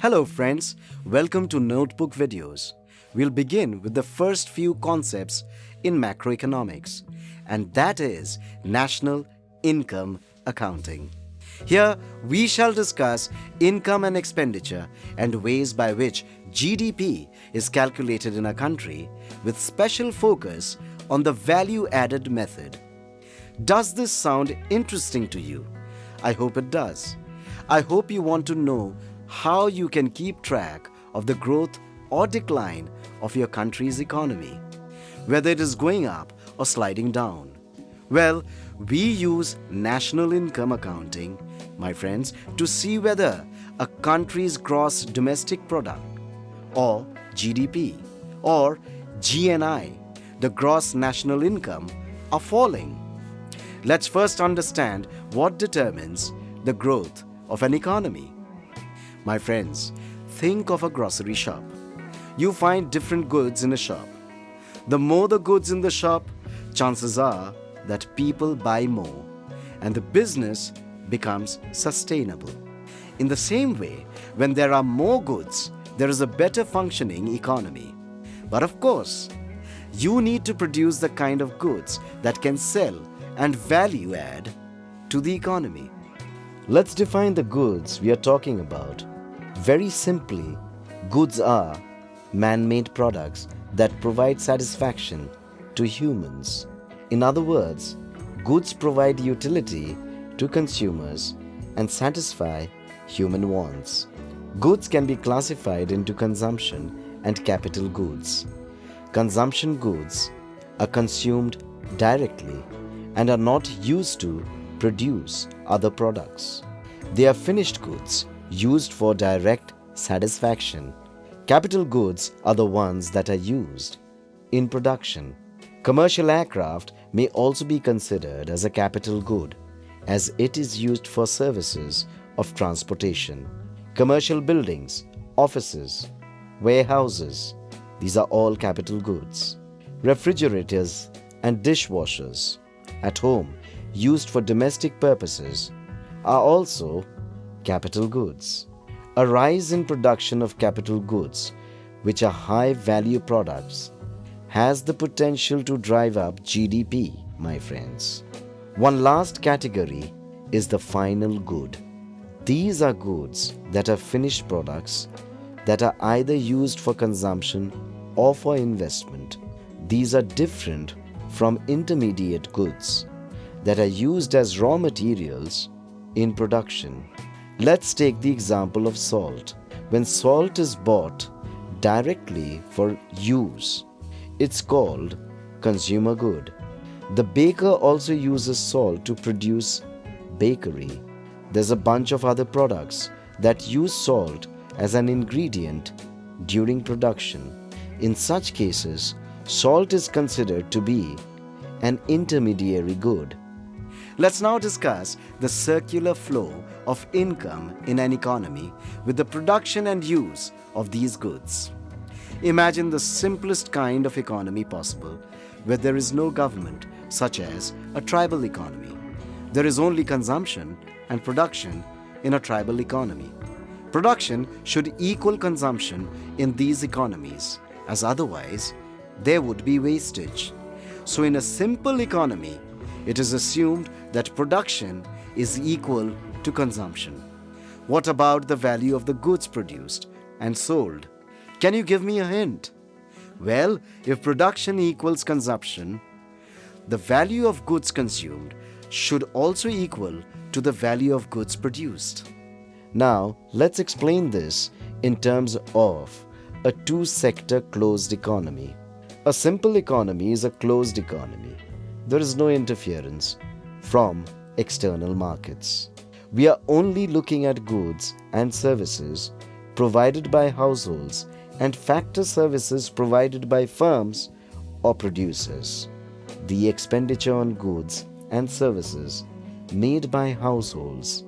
Hello friends, welcome to Notebook Videos. We'll begin with the first few concepts in macroeconomics, and that is national income accounting. Here we shall discuss income and expenditure and ways by which GDP is calculated in a country with special focus on the value-added method. Does this sound interesting to you? I hope it does. I hope you want to know how you can keep track of the growth or decline of your country's economy, whether it is going up or sliding down. Well, we use national income accounting, my friends, to see whether a country's gross domestic product, or GDP, or GNI, the gross national income, are falling. Let's first understand what determines the growth of an economy. My friends, think of a grocery shop. You find different goods in a shop. The more the goods in the shop, chances are that people buy more and the business becomes sustainable. In the same way, when there are more goods, there is a better functioning economy. But of course, you need to produce the kind of goods that can sell and value add to the economy. Let's define the goods we are talking about. Very simply, goods are man-made products that provide satisfaction to humans. In other words, goods provide utility to consumers and satisfy human wants. Goods can be classified into consumption and capital goods. Consumption goods are consumed directly and are not used to produce other products. They are finished goods used for direct satisfaction. Capital goods are the ones that are used in production. Commercial aircraft may also be considered as a capital good, as it is used for services of transportation. Commercial buildings, offices, warehouses, these are all capital goods. Refrigerators and dishwashers at home used for domestic purposes are also capital goods. A rise in production of capital goods, which are high-value products, has the potential to drive up GDP, my friends. One last category is the final good. These are goods that are finished products that are either used for consumption or for investment. These are different from intermediate goods that are used as raw materials in production. Let's take the example of salt. When salt is bought directly for use, it's called consumer good. The baker also uses salt to produce bakery. There's a bunch of other products that use salt as an ingredient during production. In such cases, salt is considered to be an intermediary good. Let's now discuss the circular flow of income in an economy with the production and use of these goods. Imagine the simplest kind of economy possible, where there is no government, such as a tribal economy. There is only consumption and production in a tribal economy. Production should equal consumption in these economies, as otherwise there would be wastage. So in a simple economy, it is assumed that production is equal to consumption. What about the value of the goods produced and sold? Can you give me a hint? Well, if production equals consumption, the value of goods consumed should also equal to the value of goods produced. Now, let's explain this in terms of a two-sector closed economy. A simple economy is a closed economy. There is no interference from external markets. We are only looking at goods and services provided by households and factor services provided by firms or producers. The expenditure on goods and services made by households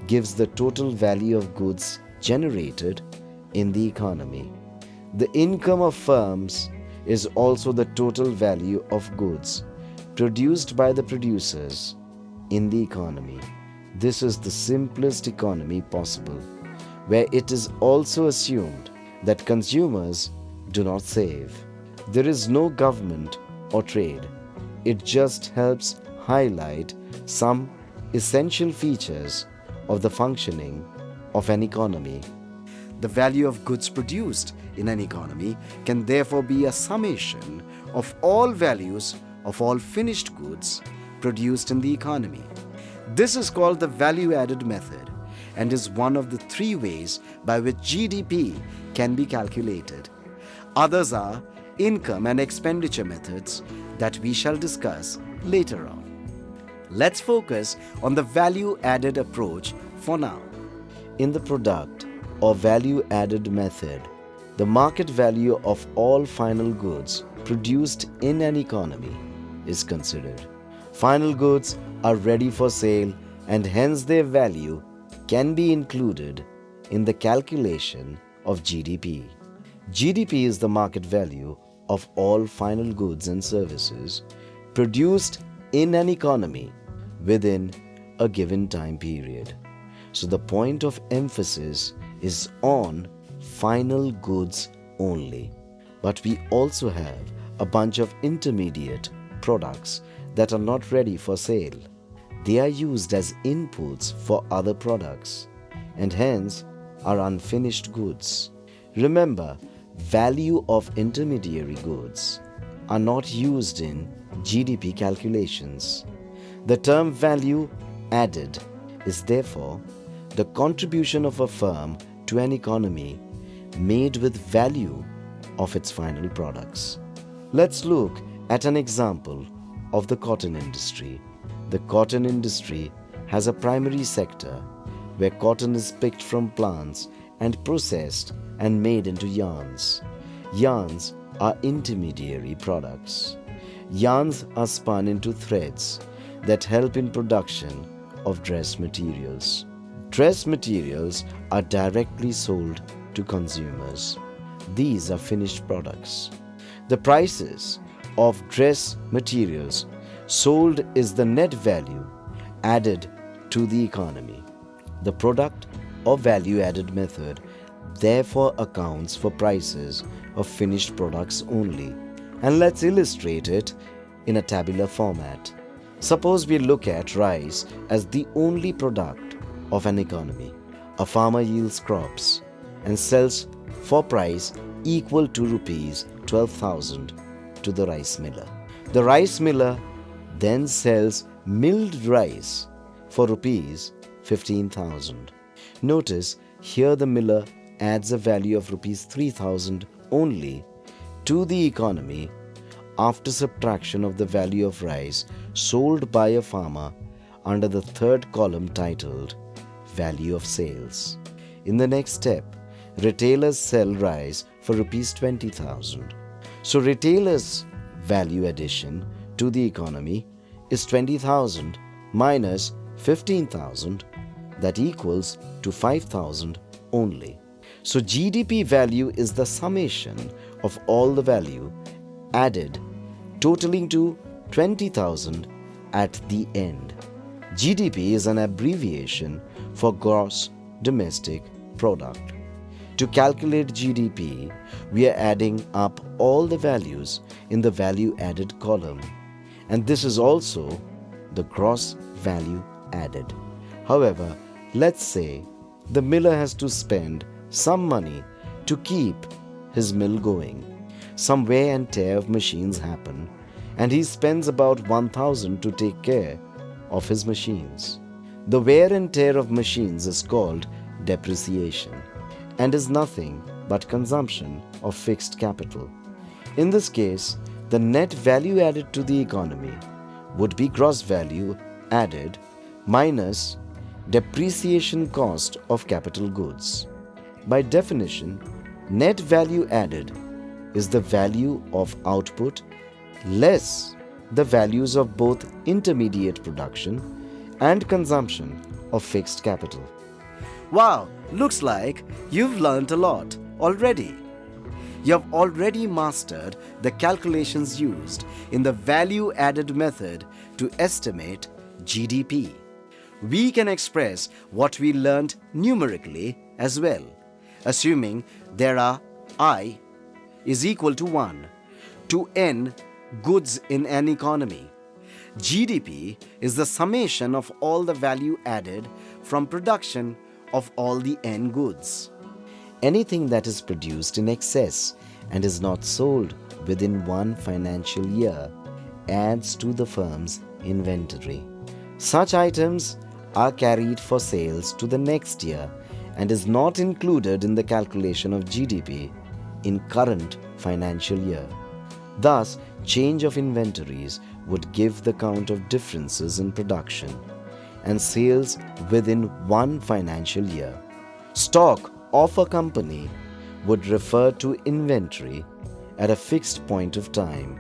gives the total value of goods generated in the economy. The income of firms is also the total value of goods produced by the producers in the economy. This is the simplest economy possible. where it is also assumed that consumers do not save. There is no government or trade. It just helps highlight some essential features of the functioning of an economy. The value of goods produced in an economy can therefore be a summation of all values of all finished goods produced in the economy. This is called the value-added method and is one of the three ways by which GDP can be calculated. Others are income and expenditure methods that we shall discuss later on. Let's focus on the value-added approach for now. In the product or value-added method, the market value of all final goods produced in an economy is considered. Final goods are ready for sale and hence their value can be included in the calculation of GDP. GDP is the market value of all final goods and services produced in an economy within a given time period. So the point of emphasis is on final goods only. But we also have a bunch of intermediate products that are not ready for sale. They are used as inputs for other products and hence are unfinished goods. Remember, value of intermediary goods are not used in GDP calculations. The term value added is therefore the contribution of a firm to an economy made with value of its final products. Let's look at an example of the cotton industry. The cotton industry has a primary sector where cotton is picked from plants and processed and made into yarns. Yarns are intermediary products. Yarns are spun into threads that help in production of dress materials. Dress materials are directly sold to consumers. These are finished products. The prices of dress materials sold is the net value added to the economy. The product or value-added method therefore accounts for prices of finished products only. And let's illustrate it in a tabular format. Suppose we look at rice as the only product of an economy. A farmer yields crops and sells for price equal to rupees 12,000 to the rice miller. The rice miller then sells milled rice for rupees 15,000. Notice here the miller adds a value of rupees 3,000 only to the economy after subtraction of the value of rice sold by a farmer under the third column titled Value of Sales. In the next step, retailers sell rice for rupees 20,000. So retailers' value addition to the economy is 20,000 minus 15,000, that equals to 5,000 only. So GDP value is the summation of all the value added totaling to 20,000 at the end. GDP is an abbreviation for Gross Domestic Product. To calculate GDP, we are adding up all the values in the value added column, and this is also the gross value added. However, let's say the miller has to spend some money to keep his mill going. Some wear and tear of machines happen, and he spends about 1,000 to take care of his machines. The wear and tear of machines is called depreciation and is nothing but consumption of fixed capital. In this case, the net value added to the economy would be gross value added minus depreciation cost of capital goods. By definition, net value added is the value of output less the values of both intermediate production and consumption of fixed capital. Wow, looks like you've learned a lot already. You have already mastered the calculations used in the value-added method to estimate GDP. We can express what we learned numerically as well, assuming there are I is equal to 1 to n goods in an economy. GDP is the summation of all the value added from production of all the n goods. Anything that is produced in excess and is not sold within one financial year adds to the firm's inventory. Such items are carried for sales to the next year and is not included in the calculation of GDP in current financial year. Thus, change of inventories would give the count of differences in production and sales within one financial year. Stock of a company would refer to inventory at a fixed point of time.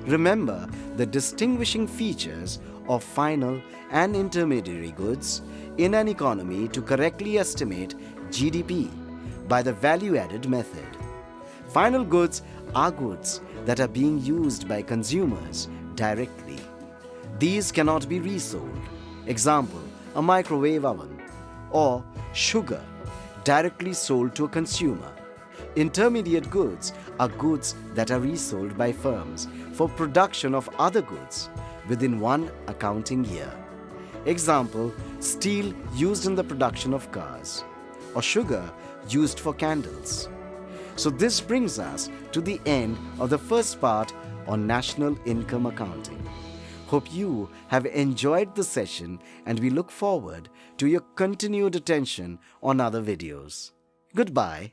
Remember the distinguishing features of final and intermediary goods in an economy to correctly estimate GDP by the value-added method. Final goods are goods that are being used by consumers directly. These cannot be resold. Example, a microwave oven, or sugar directly sold to a consumer. Intermediate goods are goods that are resold by firms for production of other goods within one accounting year. Example, steel used in the production of cars, or sugar used for candles. So this brings us to the end of the first part on national income accounting. Hope you have enjoyed the session and we look forward to your continued attention on other videos. Goodbye.